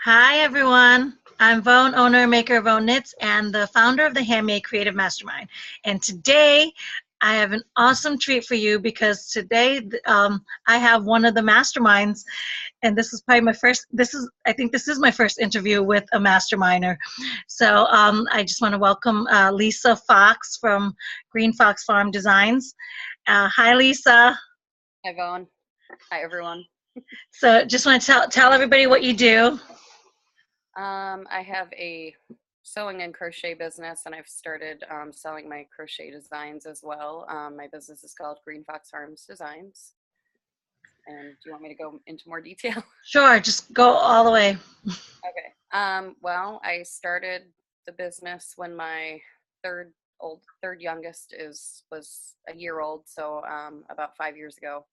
Hi, everyone. I'm Vone, owner and maker of Vone Knits, and the founder of the Handmade Creative Mastermind. And today, I have an awesome treat for you because today I have one of the masterminds, and this is probably my first. I think this is my first interview with a masterminder. So I just want to welcome Lisa Fox from Green Fox Farm Designs. Hi, Lisa. Hi, Vaughn. Hi, everyone. So just want to tell everybody what you do. I have a sewing and crochet business, and I've started selling my crochet designs as well. My business is called Green Fox Farms Designs. And do you want me to go into more detail? Sure, just go all the way. Okay. Well, I started the business when my third youngest was a year old, so about 5 years ago,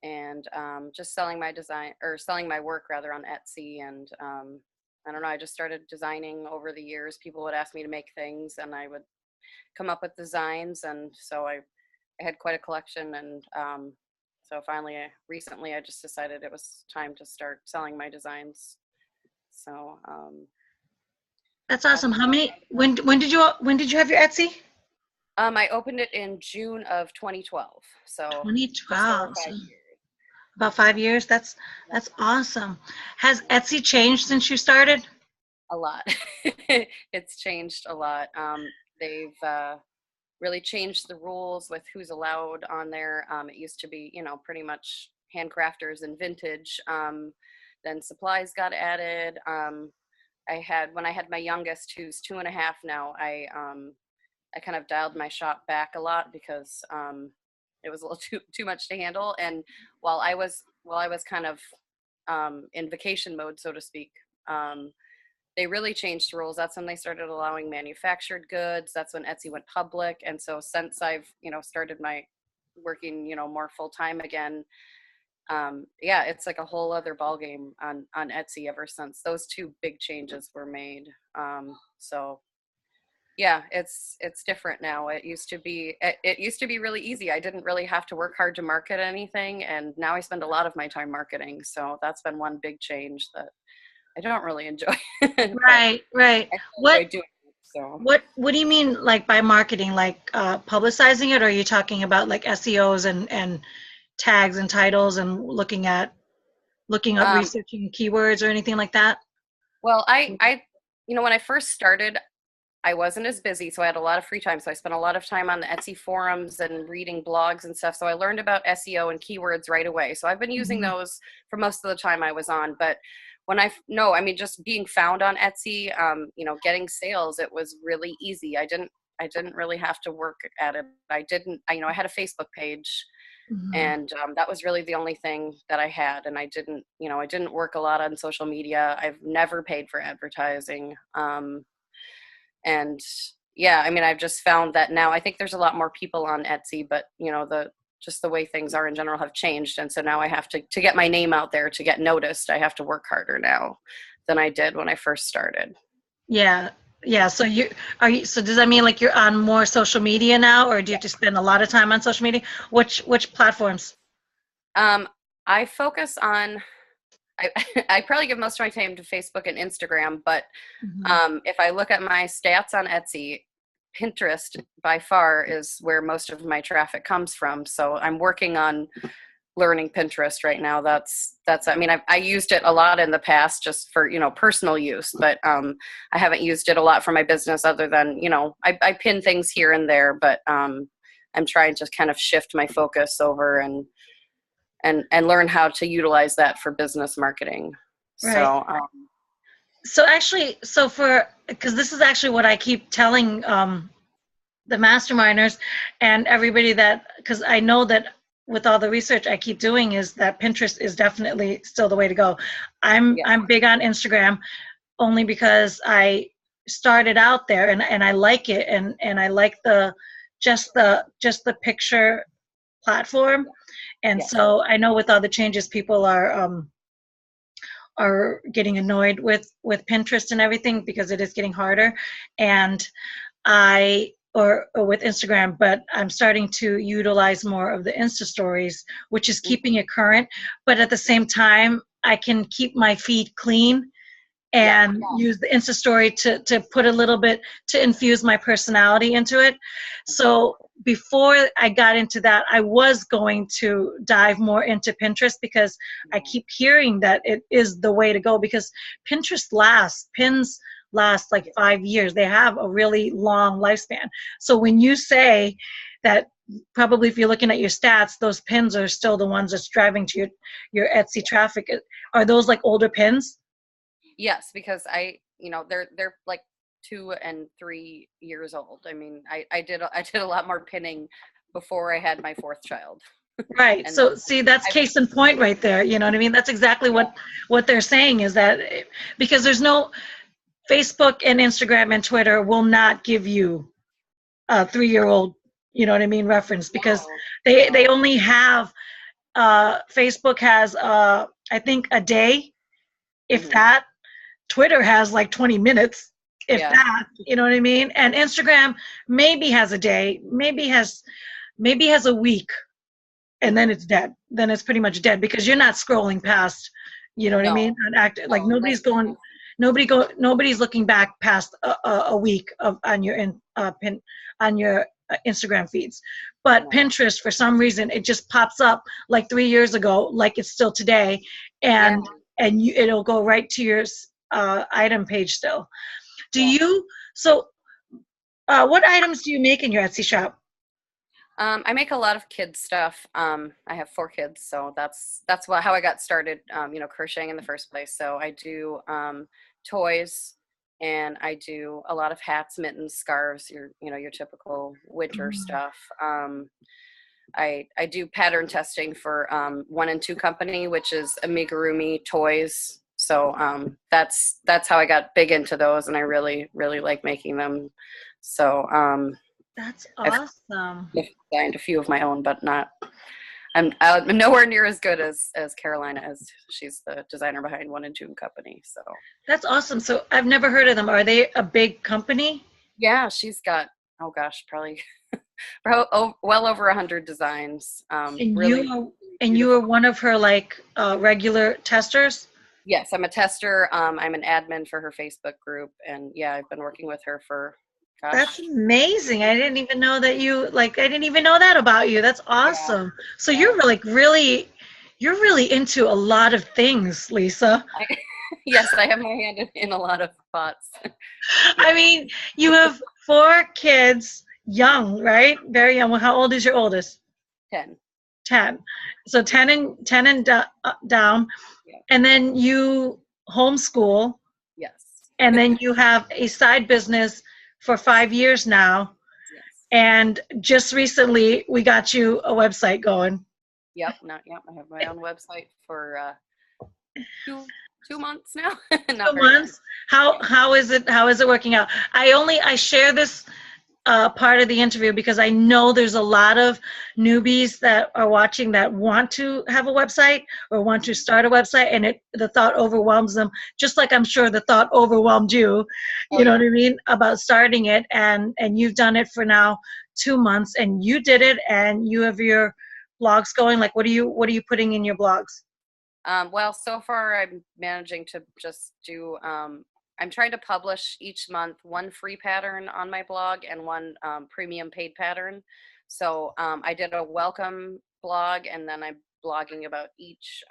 and just selling my design or selling my work rather on Etsy. And I don't know, I just started designing over the years. People would ask me to make things, and I would come up with designs, and so I had quite a collection. And so finally, recently, I just decided it was time to start selling my designs. So That's that's awesome. How many? When did you have your Etsy? I opened it in June of 2012, so just over 2012. So 5 years. about 5 years. That's awesome. Has Etsy changed since you started? A lot. It's changed a lot. They've really changed the rules with who's allowed on there. It used to be, pretty much handcrafters and vintage. Then supplies got added. When I had my youngest, who's 2.5 now, I kind of dialed my shop back a lot because it was a little too much to handle. And while I was kind of in vacation mode, so to speak, they really changed the rules. That's when they started allowing manufactured goods. That's when Etsy went public. And so since I've, started my working, more full time again, yeah, it's like a whole other ballgame on Etsy ever since those two big changes were made. So yeah, it's different now. It used to be really easy. I didn't really have to work hard to market anything, and now I spend a lot of my time marketing. So that's been one big change that I don't really enjoy, but Right, right. I still What enjoy doing it. So, what do you mean like by marketing? Like publicizing it, or are you talking about like SEOs and tags and titles and looking up um, researching keywords or anything like that? well, when I first started, I wasn't as busy, so I had a lot of free time. So I spent a lot of time on the Etsy forums and reading blogs and stuff. So I learned about SEO and keywords right away. So I've been using Mhm. those for most of the time I was on. But no, I mean, just being found on Etsy, getting sales, it was really easy. I didn't really have to work at it. I had a Facebook page, Mhm. and that was really the only thing that I had. And I didn't work a lot on social media. I've never paid for advertising. And yeah, I mean, I've just found that now I think there's a lot more people on Etsy, but the way things are in general have changed. And so now I have to get my name out there, to get noticed. I have to work harder now than I did when I first started. Yeah. Yeah. So so does that mean like you're on more social media now, or do you have to spend a lot of time on social media? Which platforms? Um, I focus on, I, I probably give most of my time to Facebook and Instagram, but Mhm. if I look at my stats on Etsy, Pinterest by far is where most of my traffic comes from. So I'm working on learning Pinterest right now. I mean, I used it a lot in the past just for, personal use, but I haven't used it a lot for my business other than, I pin things here and there, but I'm trying to kind of shift my focus over and learn how to utilize that for business marketing. Right. So So actually, because this is actually what I keep telling the masterminders and everybody because I know that with all the research I keep doing is that Pinterest is definitely still the way to go. I'm yeah, I'm big on Instagram only because I started out there and I like it and I like the picture platform. And yes, so I know with all the changes people are getting annoyed with Pinterest and everything because it is getting harder. And or with Instagram, but I'm starting to utilize more of the Insta stories, which is keeping mhm, it current. But at the same time, I can keep my feed clean Yeah. and use the Insta story to put a little bit to infuse my personality into it. So before I got into that, I was going to dive more into Pinterest because I keep hearing that it is the way to go because pins last like 5 years. They have a really long lifespan. So when you say that probably if you're looking at your stats, those pins are still the ones that's driving to your Etsy traffic. Are those like older pins? Yes, because they're like 2 and 3 years old. I mean, I did a lot more pinning before I had my fourth child. Right. And So see, that's I've case in point right there. You know what I mean? That's exactly what they're saying is that because there's no Facebook and Instagram and Twitter will not give you a 3-year-old, you know what I mean, reference because no, they no, only have Facebook has I think a day, if hmm that. Twitter has like 20 minutes, if yeah, that, you know what I mean? And Instagram maybe has a day, maybe has a week, and then it's dead. Then it's pretty much dead because you're not scrolling past, you know what I mean? no, Like no, unless nobody's looking back past a week of on your pin on your Instagram feeds. But no, Pinterest, for some reason, it just pops up like 3 years ago, like it's still today, yeah, and it'll go right to your item page still. Do yeah. you so? What items do you make in your Etsy shop? I make a lot of kids stuff. I have 4 kids, so that's how I got started. Crocheting in the first place. So I do toys, and I do a lot of hats, mittens, scarves. Your typical winter stuff. I do pattern testing for One and Two Company, which is amigurumi toys. So that's how I got big into those, and I really really like making them. So That's I've awesome. designed a few of my own, but not. I'm nowhere near as good as Carolina, as she's the designer behind One and Two Company. So That's awesome. So I've never heard of them. Are they a big company? yeah, she's got, oh gosh, probably well over 100 designs. And Really you are beautiful. one of her like regular testers? Yes, I'm a tester. I'm an admin for her Facebook group, and yeah, I've been working with her for, That's gosh, amazing. I didn't even know that I didn't even know that about you. That's yeah, awesome. So yeah. you're really into a lot of things, Lisa. I, yes, I have my hand in a lot of pots. I Yeah, mean, you have 4 kids, young, right? Very young. Well, how old is your oldest? 10. 10. So 10 and down. Yeah, And then you homeschool, yes, and then you have a side business for 5 years now. yes. And just recently, we got you a website going. Yep, not yep. I have my own website for two 2 months now. Not Two very long. months. How is it working out? I share this part of the interview because I know there's a lot of newbies that are watching that want to have a website or want to start a website, and the thought overwhelms them, just like I'm sure the thought overwhelmed you. Oh You know yeah. what I mean about starting it, and you've done it for now 2 months, and you did it, and you have your blogs going. Like, what are you putting in your blogs? Well, so far I'm managing to just do. I'm trying to publish each month one free pattern on my blog and one premium paid pattern. So I did a welcome blog, and then I'm blogging about each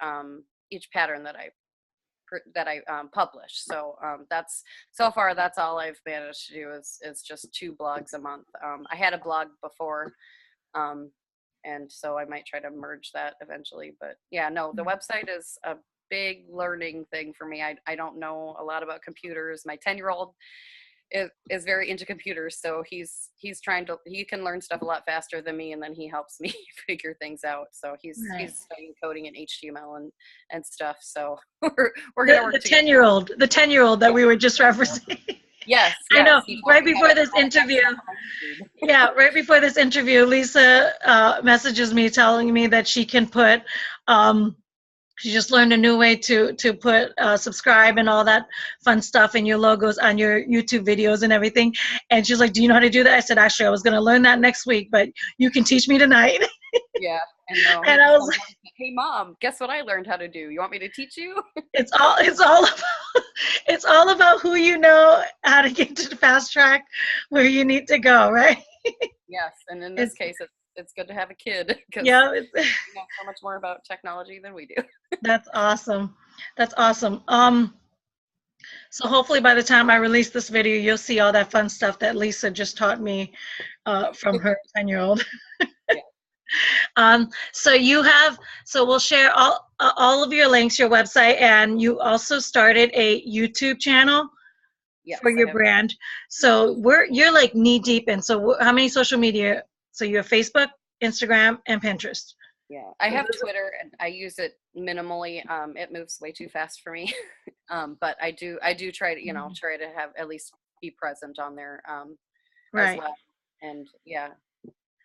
pattern that I publish. So that's so far that's all I've managed to do is just 2 blogs a month. I had a blog before, um, and so I might try to merge that eventually. But yeah, no, the website is a big learning thing for me. I don't know a lot about computers. My 10-year-old is very into computers, so he can learn stuff a lot faster than me, and then he helps me figure things out. So Right. he's studying coding in HTML and stuff. So we're gonna The work together. 10-year-old that we were just referencing. Yes, I know. yes. He taught Right me before this how to hack interview, stuff on YouTube. yeah, right before this interview, Lisa messages me telling me that um, she just learned a new way to put subscribe and all that fun stuff in your logos on your YouTube videos and everything. And she's like, "Do you know how to do that?" I said, "Actually, I was going to learn that next week, but you can teach me tonight." Yeah, and no, And I was sometimes hey mom, guess what I learned how to do? You want me to teach you? It's all about it's all about who you know how to get to the fast track where you need to go, right? Yes, and in this It's case, it's good to have a kid because yeah, you know so much more about technology than we do. that's awesome. That's awesome. So hopefully by the time I release this video, you'll see all that fun stuff that Lisa just taught me from her 10-year-old. Yeah. So you have, so we'll share all of your links, your website, and you also started a YouTube channel for Yes, I your have. brand. Yeah. So you're like knee deep in. So how many social media? So you have Facebook, Instagram, and Pinterest. Yeah, I have Twitter and I use it minimally. It moves way too fast for me. But I do try to, try to have at least be present on there as Right. well. And yeah,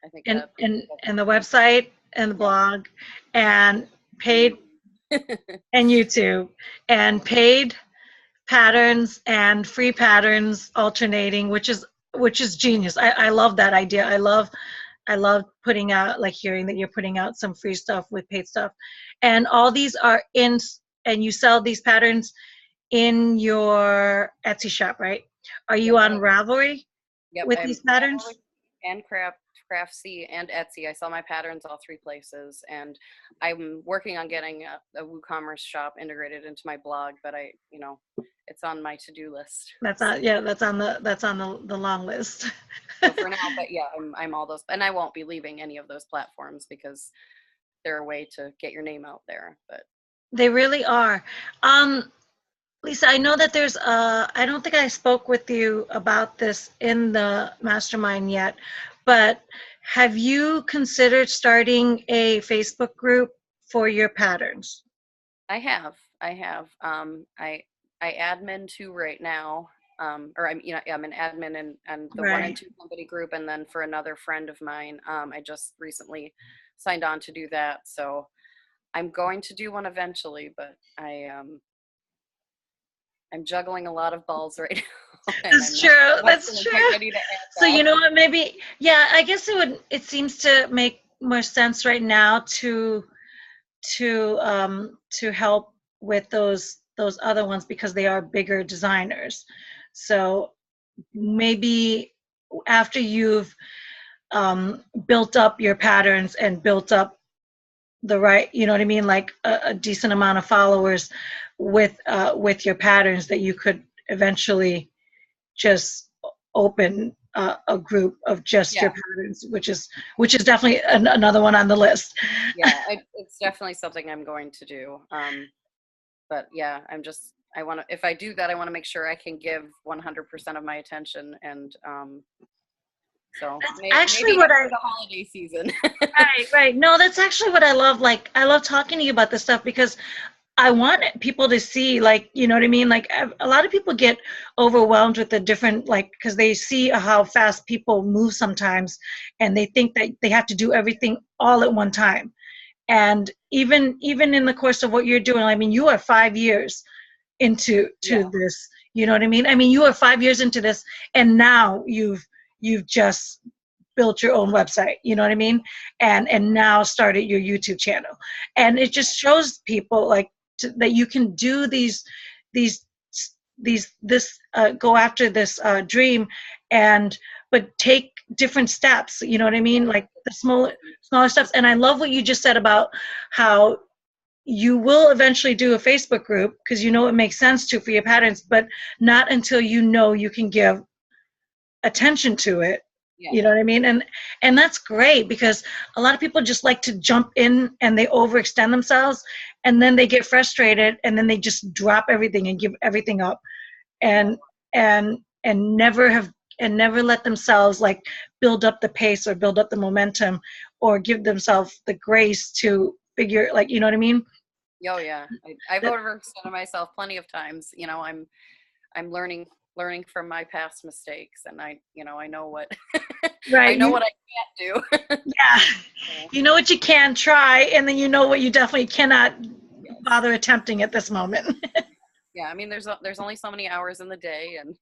I think And and that's and the website and the yeah. blog and paid And and YouTube and paid patterns and free patterns alternating, which is genius. I love that idea. I love putting out, like, hearing that you're putting out some free stuff with paid stuff. And all these are and you sell these patterns in your Etsy shop, right? Are you yep, on Ravelry yep, with I'm these patterns? Ravelry and Craftsy and Etsy. I sell my patterns all three places, and I'm working on getting a WooCommerce shop integrated into my blog. But it's on my to-do list. That's on, yeah, that's on the long list. So for now, but yeah, I'm all those, and I won't be leaving any of those platforms because they're a way to get your name out there. But They really are. Um, Lisa, I know that I don't think I spoke with you about this in the mastermind yet, but have you considered starting a Facebook group for your patterns? I have, I admin two right now, or I'm an admin and the one and Right. two company group, and then for another friend of mine, I just recently signed on to do that. So I'm going to do one eventually, but I'm juggling a lot of balls right now, and That's I'm true. not That's feeling quite true. ready to add So that. you know what, maybe, yeah, I guess it seems to make more sense right now to help with those other ones because they are bigger designers. So maybe after you've built up your patterns and built up the right, you know what I mean, like a decent amount of followers with your patterns, that you could eventually just open a group of just your Yeah, patterns, which is definitely another one on the list. yeah, it's definitely something I'm going to do. But yeah, I want to, if I do that, I want to make sure I can give 100% of my attention. And so That's actually maybe what after I the holiday season. Right, right. No, that's actually what I love. Like, I love talking to you about this stuff because I want people to see, like, you know what I mean? Like, a lot of people get overwhelmed with the different, like, because they see how fast people move sometimes, and they think that they have to do everything all at one time. And even in the course of what you're doing, I mean, you are 5 years into Yeah, this. You know what I mean? I mean, you are 5 years into this, and now you've just built your own website, you know what I mean, and now started your YouTube channel. And it just shows people, like, that you can do these this go after this dream, and but take different steps, you know what I yeah, mean, like the smaller steps. And I love what you just said about how you will eventually do a Facebook group, because you know it makes sense to for your patterns, but not until you know you can give attention to it. yeah, You know what I mean? And that's great, because a lot of people just like to jump in and they overextend themselves, and then they get frustrated, and then they just drop everything and give everything up, yeah, and never let themselves, like, build up the pace or build up the momentum or give themselves the grace to figure, like, you know what I mean? oh yeah. I've That, overextended myself plenty of times. I'm learning from my past mistakes, and I know what I right. know what I can't do. Yeah. So, You know what you can try, and then you know what you definitely cannot yes. bother attempting at this moment. Yeah, I mean, there's only so many hours in the day, and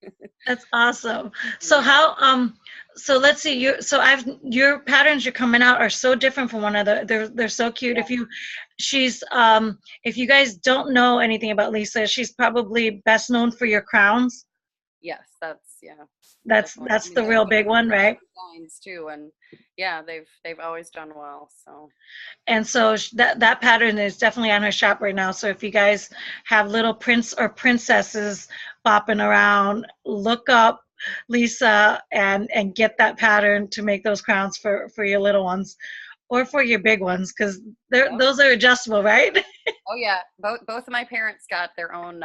That's awesome. So Yeah. how so let's see your patterns you're coming out are so different from one another. They're so cute. Yeah. She's if you guys don't know anything about Lisa, she's probably best known for your crowns. Yes, that's yeah, definitely. I That's mean, the they've real put big out some one, great right? designs too, and yeah, they've always done well. So And so that pattern is definitely on her shop right now. So if you guys have little prince or princesses bopping around, look up Lisa and get that pattern to make those crowns for your little ones or for your big ones because they're yep. those are adjustable, right? Oh yeah, both of my parents got their own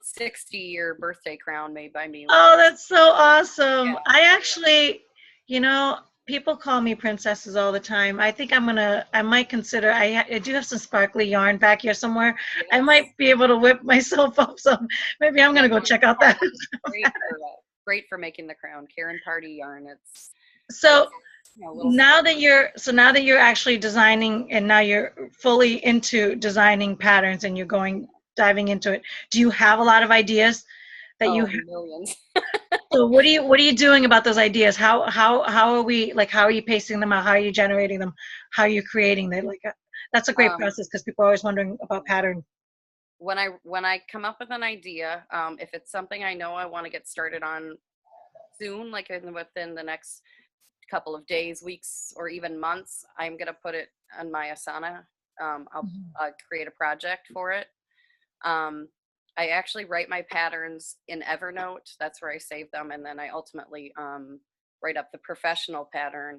60-year birthday crown made by me, which Oh, is that's so yeah, awesome. I yeah. actually, you know, people call me princesses all the time. I think I might consider, I do have some sparkly yarn back here somewhere. I Yes. might be able to whip myself up some. Maybe I'm Yeah, gonna go check Karen out that. Party is great for that. Great for making the crown. Karen Party yarn. So It's a little sparkly. now that you're actually designing and now you're fully into designing patterns and you're going diving into it, do you have a lot of ideas that you Oh, millions. So what are you doing about those ideas? How are we like how are you pacing them out? How are you generating them? How are you creating them? Like that's a great Um, process because people are always wondering about pattern. when I come up with an idea, if it's something I know I want to get started on soon, like within the next couple of days, weeks, or even months, I'm gonna put it on my Asana. I'll Mhm. create a project for it. Um, I actually write my patterns in Evernote. That's where I save them, and then I ultimately write up the professional pattern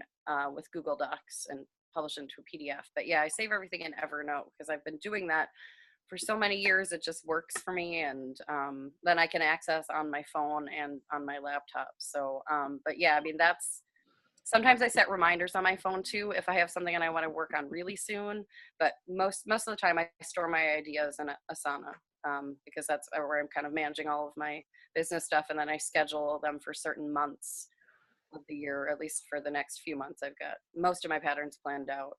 with Google Docs and publish it into a PDF. But yeah, I save everything in Evernote because I've been doing that for so many years. It just works for me, and then I can access on my phone and on my laptop. So, but yeah, I mean that's sometimes I set reminders on my phone too if I have something and I want to work on really soon. But most of the time, I store my ideas in Asana because that's where I'm kind of managing all of my business stuff, and then I schedule them for certain months of the year, at least for the next few months. I've got most of my patterns planned out.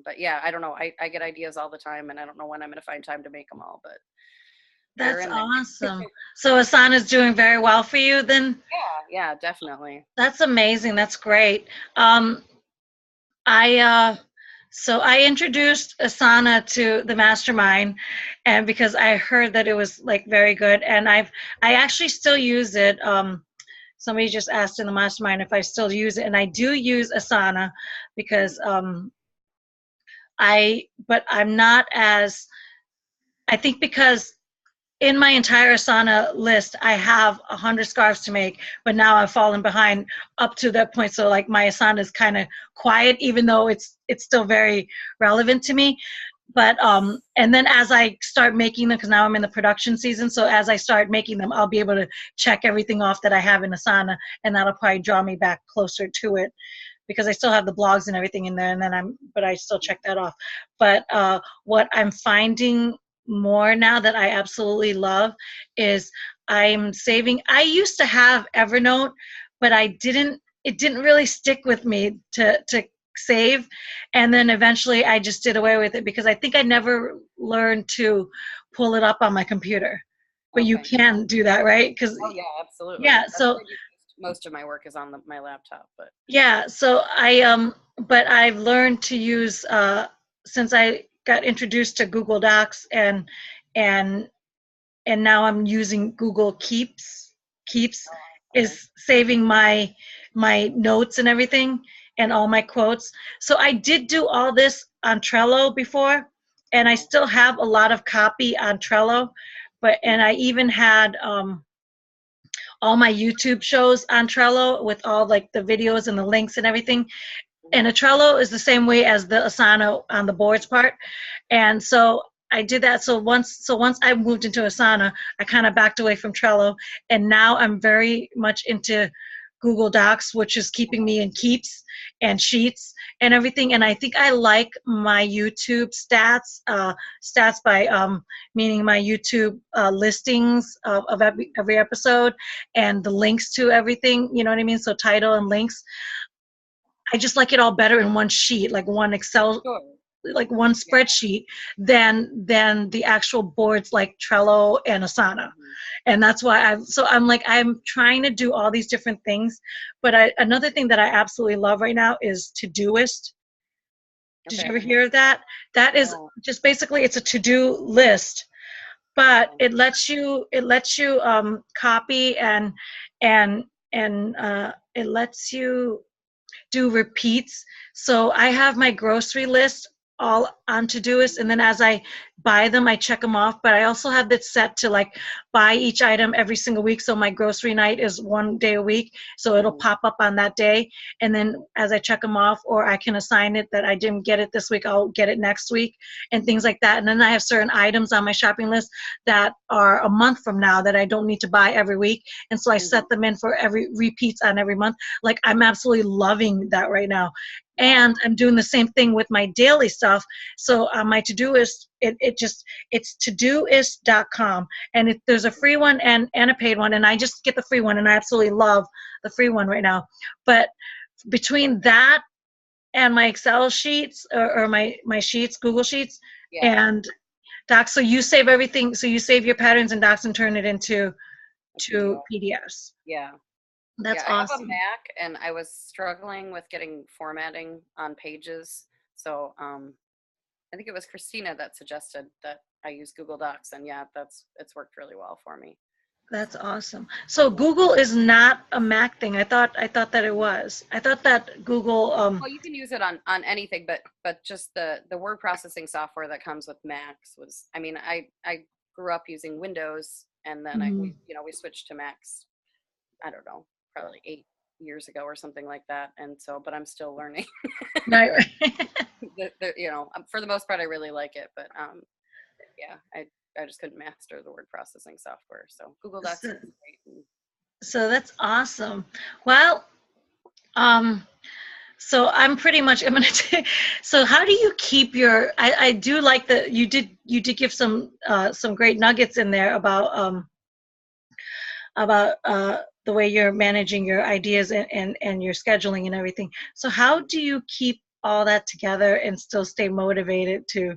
But yeah, I don't know. I get ideas all the time, and I don't know when I'm going to find time to make them all, but they're That's in there. awesome. So Asana's doing very well for you then? Yeah, definitely. That's amazing. That's great. Um, I so I introduced Asana to the mastermind and because I heard that it was like very good and I actually still use it. Somebody just asked in the mastermind if I still use it and I do use Asana because but I'm not as I think because in my entire Asana list, I have 100 scarves to make, but now I've fallen behind up to that point. So like my Asana is kind of quiet, even though it's still very relevant to me. But and then as I start making them, because now I'm in the production season, so as I start making them, I'll be able to check everything off that I have in Asana, and that'll probably draw me back closer to it because I still have the blogs and everything in there, and then but I still check that off. But what I'm finding more now that I absolutely love is I'm saving. I used to have Evernote, but I didn't. It didn't really stick with me to save, and then eventually I just did away with it because I think I never learned to pull it up on my computer. But you Okay. can do that, right? Because Oh yeah, absolutely. yeah, That's so what I do. Most of my work is on my laptop, but yeah, so but I've learned to use since I got introduced to Google Docs and and now I'm using Google Keeps. Keeps okay. is saving my notes and everything and all my quotes. So I did do all this on Trello before, and I Oh, still have a lot of copy on Trello, but and I even had all my YouTube shows on Trello with all like the videos and the links and everything. And a mhm. Trello is the same way as the Asana on the boards part. And so I did that. So once I moved into Asana, I kind of backed away from Trello, and now I'm very much into Google Docs, which is keeping me in Keeps and Sheets and everything. And I think I like my YouTube stats by meaning my YouTube listings of every episode and the links to everything. You know what I mean? So title and links. I just like it all better in one sheet, like one Excel Sure. like one Yeah. spreadsheet than the actual boards like Trello and Asana. Mhm. And that's why I'm like, I'm trying to do all these different things. But another thing that I absolutely love right now is Todoist. Did you Okay. ever hear of that? That is No. just basically, it's a to-do list, but Okay. it lets you copy and and it lets you do repeats. So I have my grocery list all on Todoist, and then as I buy them, I check them off. But I also have it set to like buy each item every single week. So my grocery night is one day a week, so it'll Mhm. pop up on that day. And then as I check them off, or I can assign it that I didn't get it this week, I'll get it next week, and things like that. And then I have certain items on my shopping list that are a month from now that I don't need to buy every week, and so I Mhm. set them in for every repeats on every month. Like, I'm absolutely loving that right now. Yeah. And I'm doing the same thing with my daily stuff. So on my Todoist, it's todoist.com, and there's a free one and a paid one, and I just get the free one, and I absolutely love the free one right now. But between that and my Excel sheets, or my sheets, Google Sheets, Yeah. and Docs, so you save everything. So you save your patterns in Docs and turn it into A to PDF. PDFs. Yeah. That's Yeah. I have a awesome. Mac, and I was struggling with getting formatting on pages. So I think it was Christina that suggested that I use Google Docs, and yeah, it's worked really well for me. That's So awesome. So yeah. Google is not a Mac thing. I thought that it was. I thought that Google Well, you can use it on anything, but just the word processing software that comes with Macs was. I mean, I grew up using Windows, and then mm, we switched to Macs. I don't know, probably 8 years ago or something like that. And so, but I'm still learning. right, For the most part, I really like it, but yeah, I just couldn't master the word processing software. So Google Docs so, is great. And, so that's awesome. Well, um so I'm pretty much I'm gonna take, so how do you keep your I do like that you did give some great nuggets in there about the way you're managing your ideas and your scheduling and everything. So how do you keep all that together and still stay motivated to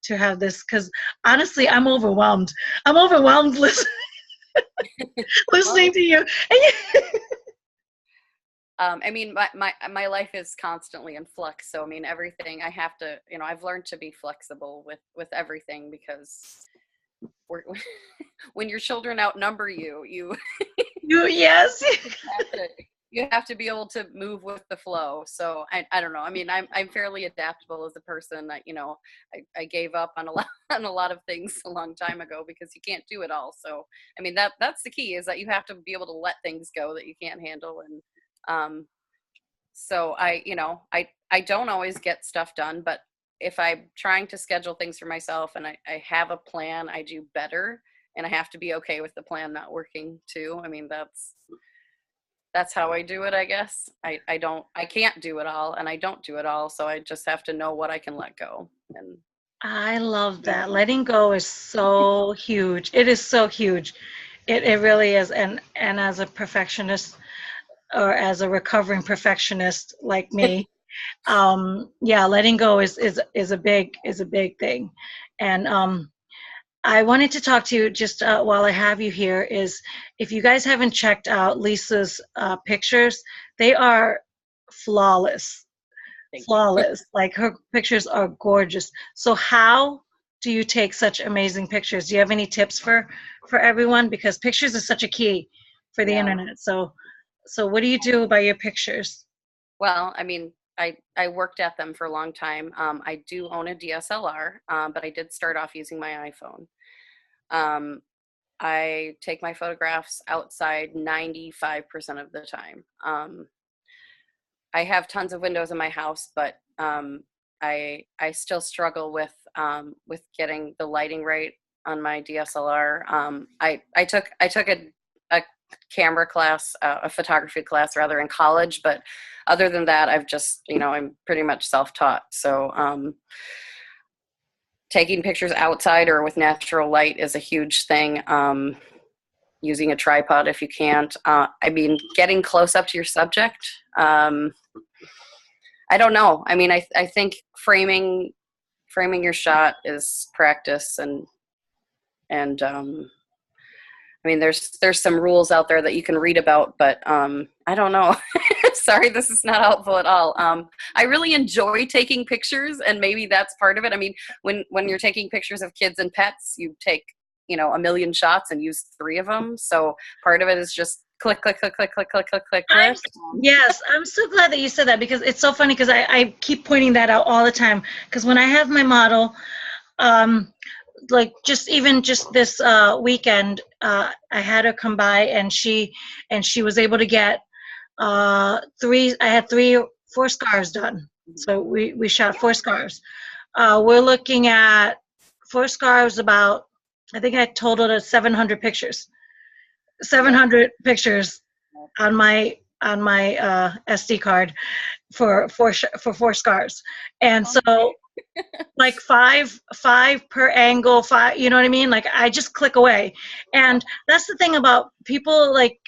have this? Because honestly, I'm overwhelmed well, listening to you. I mean, my life is constantly in flux. So I mean, everything I have to, I've learned to be flexible with everything because we're, when your children outnumber you, Yes. have to you have to be able to move with the flow. So I don't know. I mean, I'm fairly adaptable as a person. That I gave up on a lot on a lot of things a long time ago because you can't do it all. So I mean that's the key, is that you have to be able to let things go that you can't handle. And so I don't always get stuff done, but if I'm trying to schedule things for myself and I have a plan, I do better. And I have to be okay with the plan not working too. I mean, that's how I do it, I guess. I can't do it all, and I don't do it all, so I just have to know what I can let go. And I love that. Letting go is so huge. It is so huge. It really is. And as a perfectionist, or as a recovering perfectionist like me, yeah, letting go is a big thing. And I wanted to talk to you just while I have you here, is if you guys haven't checked out Lisa's pictures, they are flawless, thank you. flawless. Like, her pictures are gorgeous. So how do you take such amazing pictures? Do you have any tips for everyone? Because pictures is such a key for the Yeah. internet. So what do you do about your pictures? Well, I mean, I worked at them for a long time. I do own a DSLR, but I did start off using my iPhone. Um, I take my photographs outside 95% of the time. I have tons of windows in my house, but I still struggle with getting the lighting right on my DSLR. I took a camera class, a photography class rather, in college, but other than that, I've just I'm pretty much self-taught. So taking pictures outside or with natural light is a huge thing. Using a tripod if you can't. I mean, getting close up to your subject. I don't know. I mean, I think framing framing your shot is practice, and I mean, there's some rules out there that you can read about, but I don't know. Sorry, this is not helpful at all. I really enjoy taking pictures, and maybe that's part of it. I mean, when you're taking pictures of kids and pets, you take, a million shots and use 3 of them. So part of it is just click, click, click, click, click, click, click, click, click. Yes, I'm so glad that you said that, because it's so funny, because I keep pointing that out all the time. Because when I have my model, like just this weekend, I had her come by, and she was able to get 4 scars done. So we shot 4 scars. We're looking at 4 scars, about, I think I totaled at 700 pictures. 700 pictures on my SD card for 4 scars, and so like five per angle, 5, you know what I mean? Like, I just click away. And that's the thing about people, like,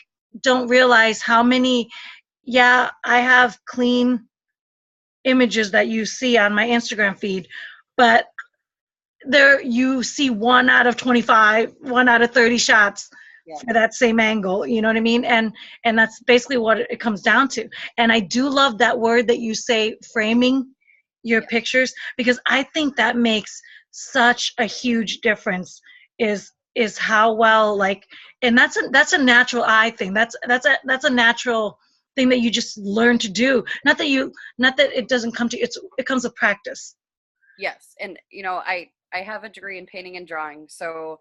don't realize how many, yeah, I have clean images that you see on my Instagram feed, but there you see 1 out of 25, 1 out of 30 shots for that same angle, you know what I mean? And that's basically what it comes down to. And I do love that word that you say, framing your pictures, because I think that makes such a huge difference, is how well, like, and that's a natural eye thing. That's a natural thing that you just learn to do. Not that it doesn't come to you. It comes with practice. Yes, and I have a degree in painting and drawing, so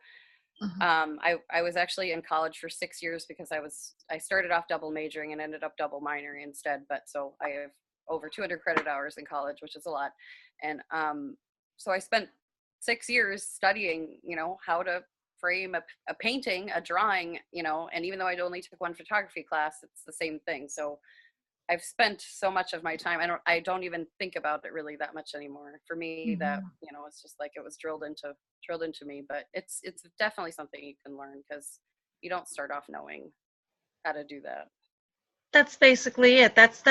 I was actually in college for 6 years, because I started off double majoring and ended up double minoring instead. But so I have over 200 credit hours in college, which is a lot, and so I spent 6 years studying, how to frame a painting, a drawing, and even though I only took 1 photography class, it's the same thing. So I've spent so much of my time. I don't even think about it really that much anymore. For me, that it's just like it was drilled into me. But it's definitely something you can learn, because you don't start off knowing how to do that. That's basically it. That's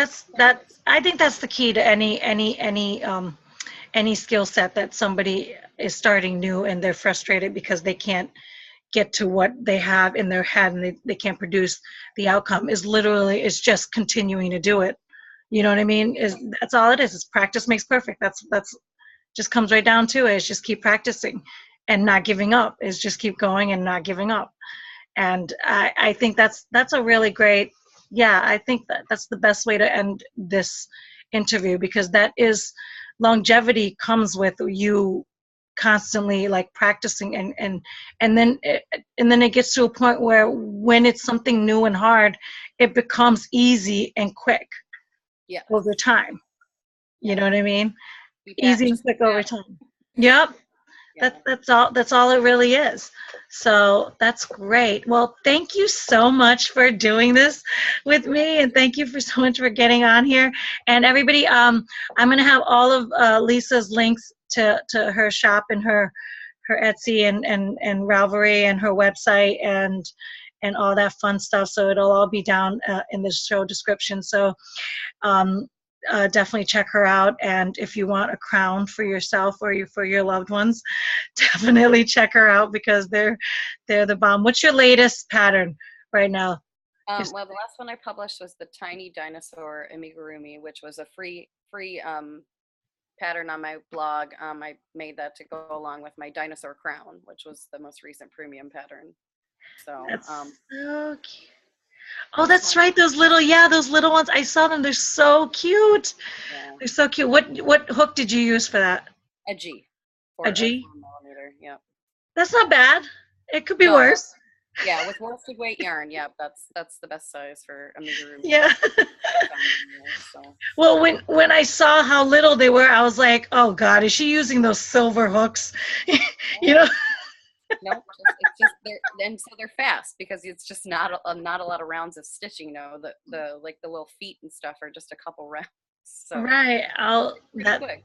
I think that's the key to any skill set that somebody is starting new, and they're frustrated because they can't get to what they have in their head, and they can't produce the outcome, is just continuing to do it. You know what I mean? That's all it is. It's practice makes perfect. That's just comes right down to it. It's just keep practicing and not giving up. It's just keep going and not giving up. And I think that's a really great, I think that's the best way to end this interview, because that is, longevity comes with you constantly, like, practicing, and then it gets to a point where, when it's something new and hard, it becomes easy and quick over time. You know what I mean? Easy and quick over time. Yep. That's all it really is. So that's great. Well, thank you so much for doing this with me, and thank you so much for getting on here. And everybody, I'm going to have all of Lisa's links to her shop and her Etsy and Ravelry and her website and all that fun stuff. So it'll all be down in the show description. So definitely check her out. And if you want a crown for yourself or for your loved ones, definitely check her out, because they're the bomb. What's your latest pattern right now? Well, the last one I published was the tiny dinosaur amigurumi, which was a free pattern on my blog. I made that to go along with my dinosaur crown, which was the most recent premium pattern. So that's so cute. Oh, that's right. Those little ones. I saw them. They're so cute. Yeah. They're so cute. What hook did you use for that? A G. A G? 4mm. Yeah. That's not bad. It could be worse. Yeah, with worsted weight yarn. Yeah, that's the best size for amigurumi. Yeah. Well, when I saw how little they were, I was like, oh God, is she using those silver hooks? You know. Nope, it's just and so they're fast, because it's just not a lot of rounds of stitching. The like the little feet and stuff are just a couple rounds. So right. Quick.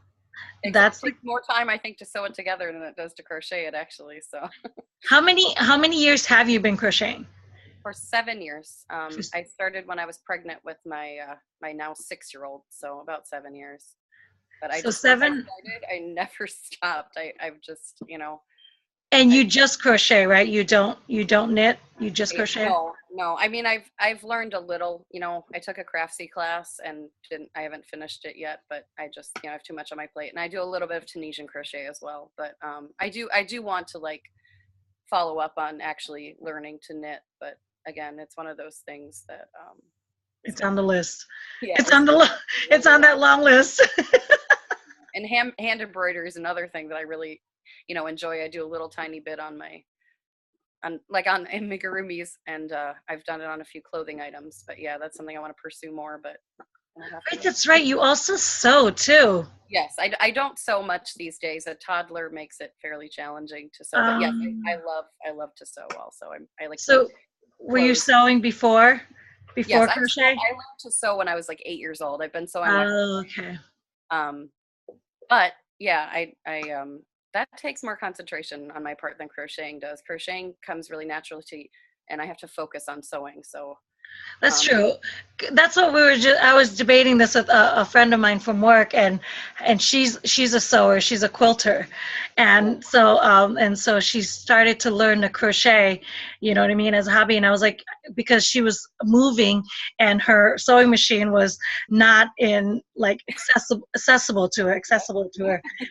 It takes more time, I think, to sew it together than it does to crochet it, actually. So how many years have you been crocheting? For 7 years. I started when I was pregnant with my my now 6-year-old, so about 7 years. But I So just, once I 7, started, I never stopped. I've just, and I you just crochet, right? You don't knit, you just crochet? no, no. I mean, I've learned a little. I took a craftsy class and didn't. I haven't finished it yet, but I just, I have too much on my plate, and I do a little bit of Tunisian crochet as well. But I do want to like follow up on actually learning to knit. But again, it's one of those things that is It's gonna on the take. list. Yeah, It's it's on the gonna lo- take a it's little on that while. long list. And hand embroidery is another thing that I really, enjoy. I do a little tiny bit on amigurumis, and I've done it on a few clothing items. But yeah, that's something I want to pursue more. But I'll have Right, to. that's right. You also sew too. Yes, I don't sew much these days. A toddler makes it fairly challenging to sew. But yes, I Um, love to sew. Also, I like to make so were you clothes. sewing before Yes, I crochet? learned to sew when I was like 8 years old. I've been sewing my whole Oh, okay. um, but yeah, that takes more concentration on my part than crocheting does. Crocheting comes really naturally, and I have to focus on sewing. So That's um, true. That's what we were just, I was debating this with a friend of mine from work, and she's a sewer, she's a quilter, yeah, and so she started to learn to crochet, you know what I mean, as a hobby. And I was like, because she was moving and her sewing machine was not in like accessible to her.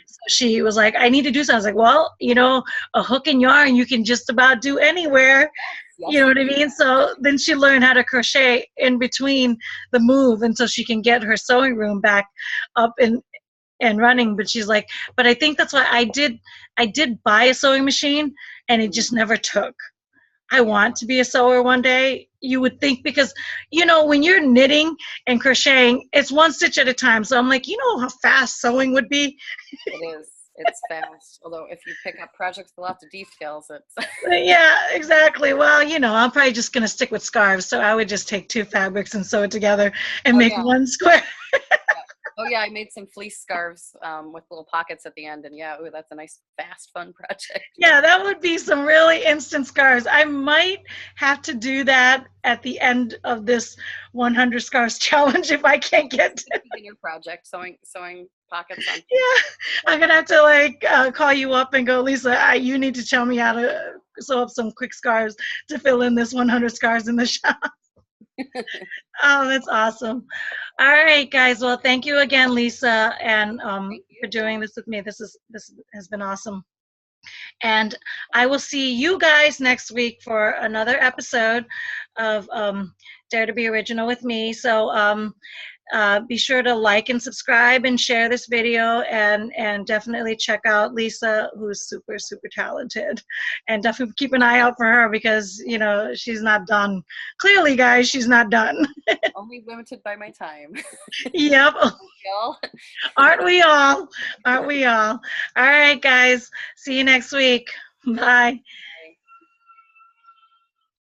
So she was like, I need to do something. I was like, well, a hook and yarn you can just about do anywhere. You yes, know you what I can. mean? So then she learned how to crochet in between the move until she can get her sewing room back up and running. But she's like, but I think that's why I did buy a sewing machine and it Mhm. just never took. I Yeah, want to be a sewer one day. You would think, because when you're knitting and crocheting, it's one stitch at a time. So I'm like, how fast sewing would be. it is. It's fast. Although if you pick up projects with lots of details, it's Yeah, exactly. Well, I'm probably just going to stick with scarves. So I would just take two fabrics and sew it together and oh make yeah, one square. yeah. Oh yeah, I made some fleece scarves with little pockets at the end, and yeah, ooh, that's a nice, fast, fun project. Yeah, that would be some really instant scarves. I might have to do that at the end of this 100 scarves challenge if I can't get to. Beginner project, sewing pockets on fleece. Yeah, I'm gonna have to call you up and go, Lisa. You need to tell me how to sew up some quick scarves to fill in this 100 scarves in the shop. Oh, that's awesome. All right, guys. Well, thank you again, Lisa, and Thank for you. doing this with me. This has been awesome. And I will see you guys next week for another episode of Dare to Be Original with me. So be sure to like and subscribe and share this video, and definitely check out Lisa, who's super, super talented. And definitely keep an eye out for her because, she's not done. Clearly, guys, she's not done. Only limited by my time. Yep. Y'all. Aren't we all? Aren't we all? All right, guys. See you next week. Bye.